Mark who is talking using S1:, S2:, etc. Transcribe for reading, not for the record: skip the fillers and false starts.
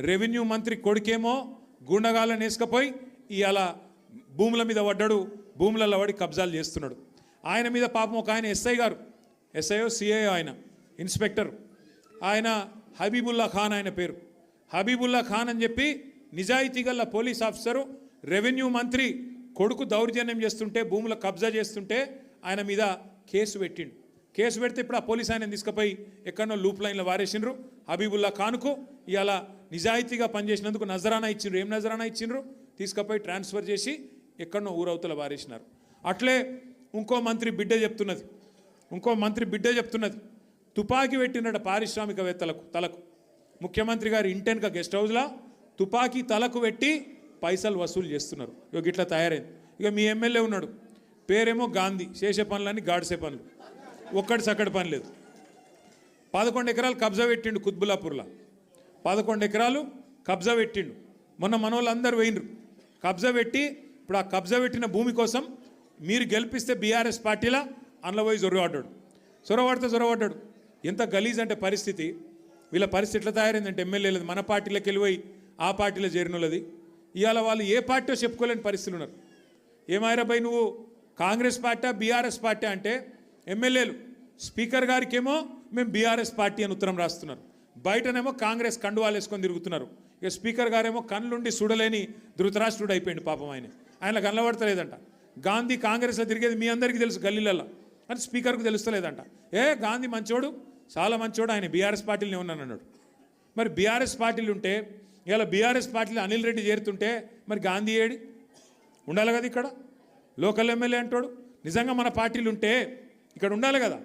S1: Revenue మంత్రి కొడుకేమో గుండగాలను వేసుకపోయి ఇవాళ భూముల మీద పడ్డాడు, భూములలో పడి కబ్జాలు చేస్తున్నాడు. ఆయన మీద పాపం ఒక ఆయన ఎస్ఐ గారు, ఎస్ఐఓ సిఐఓ ఆయన ఇన్స్పెక్టర్, ఆయన హబీబుల్లా ఖాన్ ఆయన పేరు. హబీబుల్లా ఖాన్ అని చెప్పి నిజాయితీ గల పోలీస్ ఆఫీసరు రెవెన్యూ మంత్రి కొడుకు దౌర్జన్యం చేస్తుంటే, భూముల కబ్జా చేస్తుంటే ఆయన మీద కేసు పెట్టిండు. కేసు పెడితే ఇప్పుడు ఆ పోలీస్ ఆయన తీసుకుపోయి ఎక్కడో లూప్ లైన్లో వారేసిండ్రు. హబీబుల్లా ఖాన్కు ఇవాళ నిజాయితీగా పనిచేసినందుకు నజరానా ఇచ్చిండ్రు. ఏం నజరానా ఇచ్చిండ్రు? తీసుకుపోయి ట్రాన్స్ఫర్ చేసి ఎక్కడో ఊరవతల వారేసినారు. అట్లే ఇంకో మంత్రి బిడ్డ చెప్తున్నది, తుపాకీ పెట్టినట పారిశ్రామికవేత్తలకు తలకు. ముఖ్యమంత్రి గారు ఇంటెన్క గెస్ట్ హౌస్లో తుపాకీ తలకు పెట్టి పైసలు వసూలు చేస్తున్నారు. ఇక ఇట్లా తయారైంది. ఇక మీ ఎమ్మెల్యే ఉన్నాడు, పేరేమో గాంధీ, చేసే పనులన్నీ గాడిసే పనులు, ఒక్కటి సక్కడి పని లేదు. 11 ఎకరాలు కబ్జా పెట్టిండు కుత్బుల్లాపూర్లో, 11 ఎకరాలు కబ్జా పెట్టిండు. మొన్న మనోళ్ళందరూ పోయినరు కబ్జా పెట్టి. ఇప్పుడు ఆ కబ్జా పెట్టిన భూమి కోసం మీరు గెలిపిస్తే బీఆర్ఎస్ పార్టీలా అందులో పోయి జొరవడ్డాడు. ఎంత గలీజ్ అంటే పరిస్థితి, వీళ్ళ పరిస్థితి ఎట్లా తయారైందంటే ఎమ్మెల్యేలది మన పార్టీలోకి వెళ్ళిపోయి ఆ పార్టీలో చేరినోళ్ళది. ఇవాళ వాళ్ళు ఏ పార్టీ చెప్పుకోలేని పరిస్థితులు ఉన్నారు. ఏమాయిరాబాయ్ నువ్వు కాంగ్రెస్ పార్టీ బీఆర్ఎస్ పార్టీ అంటే ఎమ్మెల్యేలు స్పీకర్ గారికేమో మేము బీఆర్ఎస్ పార్టీ అని ఉత్తరం రాస్తున్నారు, బయటనేమో కాంగ్రెస్ కండువాలు వేసుకొని తిరుగుతున్నారు. ఇక స్పీకర్ గారేమో కళ్ళుండి చూడలేని ధృతరాష్ట్రుడు అయిపోయింది పాపం. ఆయన కనబడతలేదంట. గాంధీ కాంగ్రెస్లో తిరిగేది మీ అందరికీ తెలుసు గల్లీలలో, అని స్పీకర్కు తెలుస్తలేదంట. గాంధీ మంచోడు, చాలా మంచోడు, ఆయన బీఆర్ఎస్ పార్టీలోనే ఉన్నాను అన్నాడు. మరి బీఆర్ఎస్ పార్టీలు ఉంటే ఇలా బీఆర్ఎస్ పార్టీలో అనిల్ రెడ్డి చేరుతుంటే మరి గాంధీ ఏడి ఉండాలి కదా, ఇక్కడ లోకల్ ఎమ్మెల్యే అంటాడు. నిజంగా మన పార్టీలు ఉంటే ఇక్కడ ఉండాలి కదా.